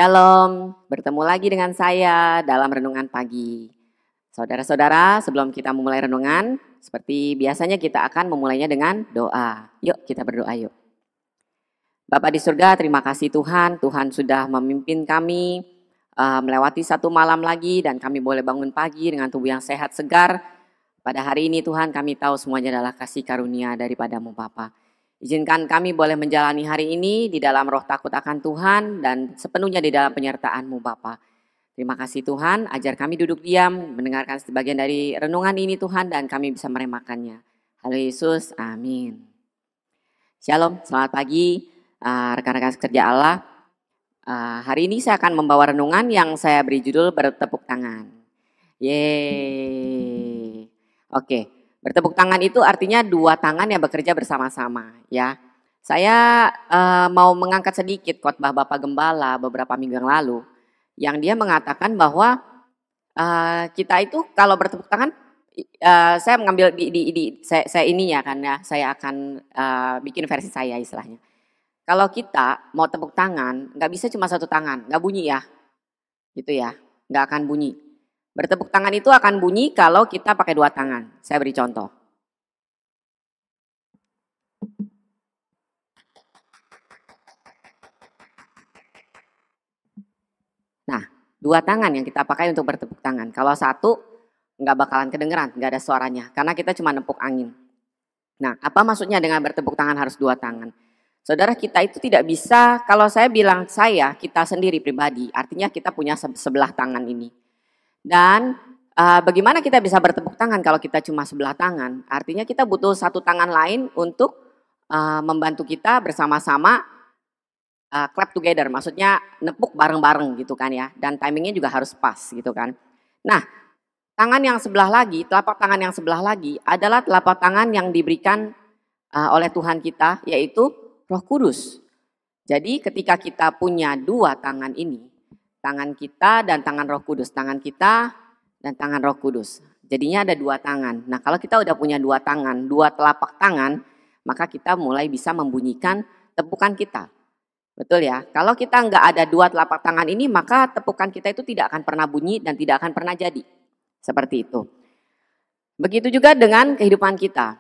Shalom, bertemu lagi dengan saya dalam renungan pagi. Saudara-saudara, sebelum kita memulai renungan, seperti biasanya kita akan memulainya dengan doa. Yuk kita berdoa yuk. Bapa di surga, terima kasih Tuhan. Tuhan sudah memimpin kami melewati satu malam lagi dan kami boleh bangun pagi dengan tubuh yang sehat segar. Pada hari ini Tuhan kami tahu semuanya adalah kasih karunia daripadamu Bapa. Izinkan kami boleh menjalani hari ini di dalam roh takut akan Tuhan dan sepenuhnya di dalam penyertaan-Mu Bapa. Terima kasih Tuhan, ajar kami duduk diam, mendengarkan sebagian dari renungan ini Tuhan dan kami bisa meremakannya. Halo Yesus, amin. Shalom, selamat pagi rekan-rekan sekerja Allah. Hari ini saya akan membawa renungan yang saya beri judul bertepuk tangan. Yeay, oke. Bertepuk tangan itu artinya dua tangan yang bekerja bersama-sama ya. Saya mau mengangkat sedikit khotbah Bapak Gembala beberapa minggu yang lalu. Yang dia mengatakan bahwa kita itu kalau bertepuk tangan, saya mengambil saya ini ya kan ya. Saya akan bikin versi saya istilahnya. Kalau kita mau tepuk tangan, nggak bisa cuma satu tangan, nggak bunyi ya. Gitu ya, nggak akan bunyi. Bertepuk tangan itu akan bunyi kalau kita pakai dua tangan. Saya beri contoh. Nah, dua tangan yang kita pakai untuk bertepuk tangan. Kalau satu, nggak bakalan kedengeran, nggak ada suaranya. Karena kita cuma nempuk angin. Nah, apa maksudnya dengan bertepuk tangan harus dua tangan? Saudara, kita itu tidak bisa, kalau saya bilang kita sendiri pribadi, artinya kita punya sebelah tangan ini. Dan bagaimana kita bisa bertepuk tangan kalau kita cuma sebelah tangan? Artinya kita butuh satu tangan lain untuk membantu kita bersama-sama clap together. Maksudnya nepuk bareng-bareng gitu kan ya. Dan timingnya juga harus pas gitu kan. Nah, tangan yang sebelah lagi, telapak tangan yang sebelah lagi adalah telapak tangan yang diberikan oleh Tuhan kita, yaitu Roh Kudus. Jadi ketika kita punya dua tangan ini, tangan kita dan tangan Roh Kudus, tangan kita dan tangan Roh Kudus. Jadinya ada dua tangan. Nah, kalau kita udah punya dua tangan, dua telapak tangan, maka kita mulai bisa membunyikan tepukan kita. Betul ya? Kalau kita nggak ada dua telapak tangan ini, maka tepukan kita itu tidak akan pernah bunyi dan tidak akan pernah jadi. Seperti itu. Begitu juga dengan kehidupan kita.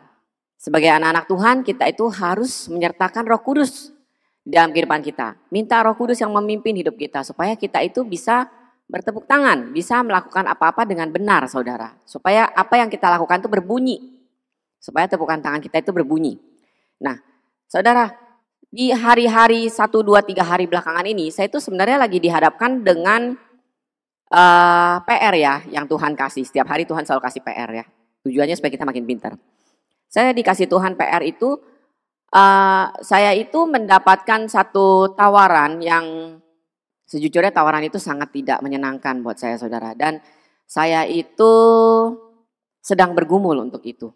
Sebagai anak-anak Tuhan, kita itu harus menyertakan Roh Kudus dalam kehidupan kita. Minta Roh Kudus yang memimpin hidup kita supaya kita itu bisa bertepuk tangan, bisa melakukan apa-apa dengan benar saudara. Supaya apa yang kita lakukan itu berbunyi. Supaya tepukan tangan kita itu berbunyi. Nah saudara, di hari-hari 1, 2, 3 hari belakangan ini saya itu sebenarnya lagi dihadapkan dengan PR ya yang Tuhan kasih. Setiap hari Tuhan selalu kasih PR ya. Tujuannya supaya kita makin pintar. Saya dikasih Tuhan PR itu, saya itu mendapatkan satu tawaran yang sejujurnya tawaran itu sangat tidak menyenangkan buat saya saudara. Dan saya itu sedang bergumul untuk itu.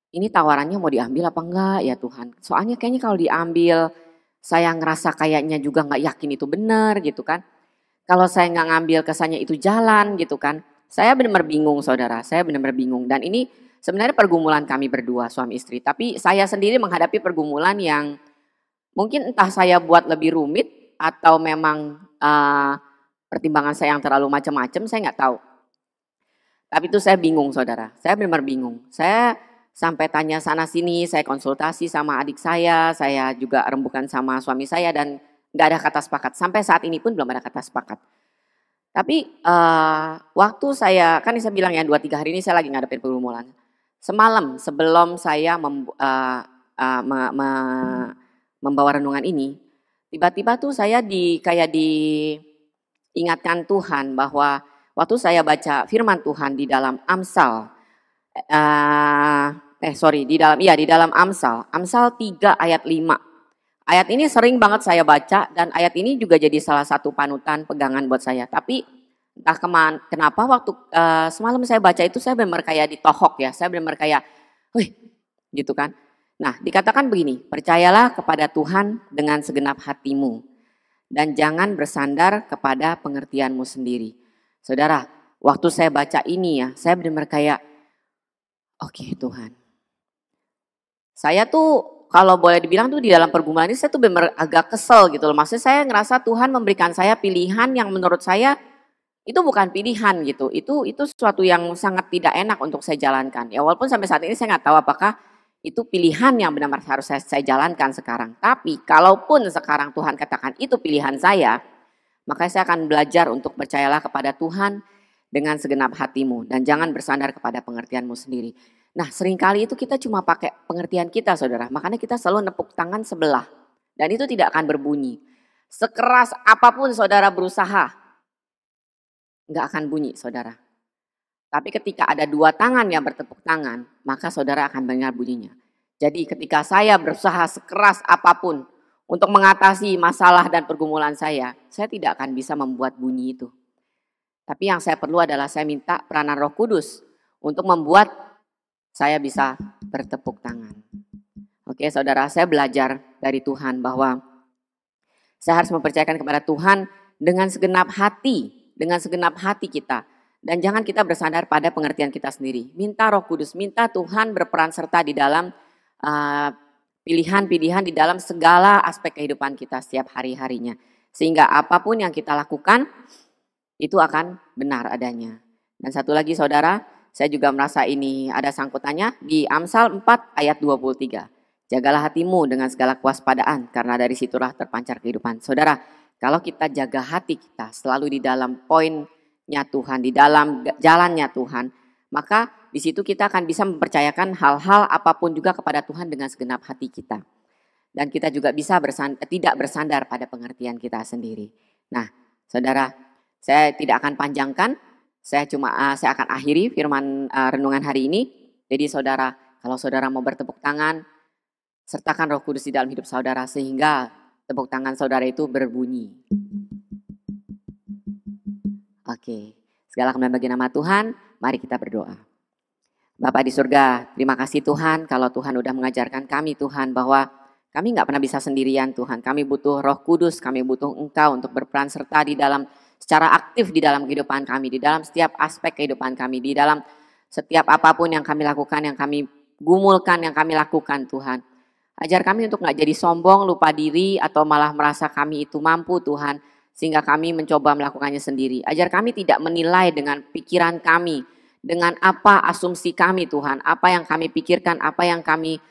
Ini tawarannya mau diambil apa enggak ya Tuhan. Soalnya kayaknya kalau diambil saya ngerasa kayaknya juga nggak yakin itu benar gitu kan. Kalau saya nggak ngambil kesannya itu jalan gitu kan. Saya benar-benar bingung saudara, saya benar-benar bingung. Dan ini sebenarnya pergumulan kami berdua suami istri. Tapi saya sendiri menghadapi pergumulan yang mungkin entah saya buat lebih rumit atau memang pertimbangan saya yang terlalu macam-macam, saya nggak tahu. Tapi itu saya bingung saudara, saya benar-benar bingung. Saya sampai tanya sana sini, saya konsultasi sama adik saya juga rembukan sama suami saya dan nggak ada kata sepakat. Sampai saat ini pun belum ada kata sepakat. Tapi waktu saya, kan saya bilang ya 2-3 hari ini saya lagi ngadepin pergumulan. Semalam sebelum saya membawa renungan ini, tiba-tiba tuh saya kayak diingatkan Tuhan bahwa waktu saya baca firman Tuhan di dalam Amsal, di dalam Amsal 3 ayat 5. Ayat ini sering banget saya baca dan ayat ini juga jadi salah satu panutan pegangan buat saya. Tapi entah kenapa waktu semalam saya baca itu saya benar kayak ditohok ya. Saya benar kayak, wih gitu kan. Nah dikatakan begini, percayalah kepada Tuhan dengan segenap hatimu. Dan jangan bersandar kepada pengertianmu sendiri. Saudara, waktu saya baca ini ya, saya benar kayak, oke Tuhan. Saya tuh kalau boleh dibilang tuh di dalam pergumulan ini saya tuh benar agak kesel gitu loh. Maksudnya saya ngerasa Tuhan memberikan saya pilihan yang menurut saya itu bukan pilihan gitu. Itu sesuatu yang sangat tidak enak untuk saya jalankan. Ya walaupun sampai saat ini saya nggak tahu apakah itu pilihan yang benar-benar harus saya jalankan sekarang. Tapi kalaupun sekarang Tuhan katakan itu pilihan saya, maka saya akan belajar untuk percayalah kepada Tuhan dengan segenap hatimu dan jangan bersandar kepada pengertianmu sendiri. Nah, seringkali itu kita cuma pakai pengertian kita, saudara. Makanya kita selalu nepuk tangan sebelah dan itu tidak akan berbunyi. Sekeras apapun saudara berusaha, nggak akan bunyi, saudara. Tapi ketika ada dua tangan yang bertepuk tangan, maka saudara akan mendengar bunyinya. Jadi ketika saya berusaha sekeras apapun untuk mengatasi masalah dan pergumulan saya tidak akan bisa membuat bunyi itu. Tapi yang saya perlu adalah saya minta peranan Roh Kudus untuk membuat saya bisa bertepuk tangan. Oke, saudara, saya belajar dari Tuhan bahwa saya harus mempercayakan kepada Tuhan dengan segenap hati kita. Dan jangan kita bersandar pada pengertian kita sendiri. Minta Roh Kudus, minta Tuhan berperan serta di dalam pilihan-pilihan di dalam segala aspek kehidupan kita setiap hari-harinya. Sehingga apapun yang kita lakukan, itu akan benar adanya. Dan satu lagi saudara, saya juga merasa ini ada sangkutannya di Amsal 4 ayat 23. Jagalah hatimu dengan segala kewaspadaan karena dari situlah terpancar kehidupan. Saudara, kalau kita jaga hati kita selalu di dalam poinnya Tuhan, di dalam jalannya Tuhan, maka di situ kita akan bisa mempercayakan hal-hal apapun juga kepada Tuhan dengan segenap hati kita. Dan kita juga bisa tidak bersandar pada pengertian kita sendiri. Nah, saudara, saya tidak akan panjangkan, saya akan akhiri firman renungan hari ini. Jadi saudara, kalau saudara mau bertepuk tangan, sertakan Roh Kudus di dalam hidup saudara sehingga tepuk tangan saudara itu berbunyi. Oke, segala kemuliaan bagi nama Tuhan, mari kita berdoa. Bapa di surga, terima kasih Tuhan kalau Tuhan udah mengajarkan kami Tuhan bahwa kami gak pernah bisa sendirian Tuhan. Kami butuh Roh Kudus, kami butuh Engkau untuk berperan serta di dalam secara aktif di dalam kehidupan kami, di dalam setiap aspek kehidupan kami, di dalam setiap apapun yang kami lakukan, yang kami gumulkan, yang kami lakukan Tuhan. Ajar kami untuk gak jadi sombong, lupa diri, atau malah merasa kami itu mampu Tuhan, sehingga kami mencoba melakukannya sendiri. Ajar kami tidak menilai dengan pikiran kami, dengan apa asumsi kami Tuhan, apa yang kami pikirkan, apa yang kami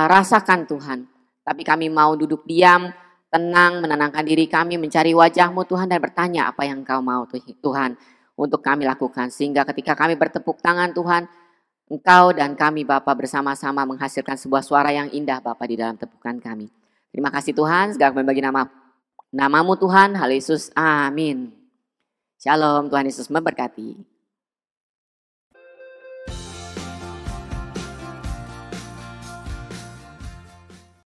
rasakan Tuhan. Tapi kami mau duduk diam, tenang, menenangkan diri kami, mencari wajah-Mu Tuhan dan bertanya apa yang Engkau mau Tuhan untuk kami lakukan. Sehingga ketika kami bertepuk tangan Tuhan, Engkau dan kami Bapa bersama-sama menghasilkan sebuah suara yang indah Bapa di dalam tepukan kami. Terima kasih Tuhan, segala kami bagi namamu Tuhan, hal Yesus, amin. Shalom, Tuhan Yesus memberkati.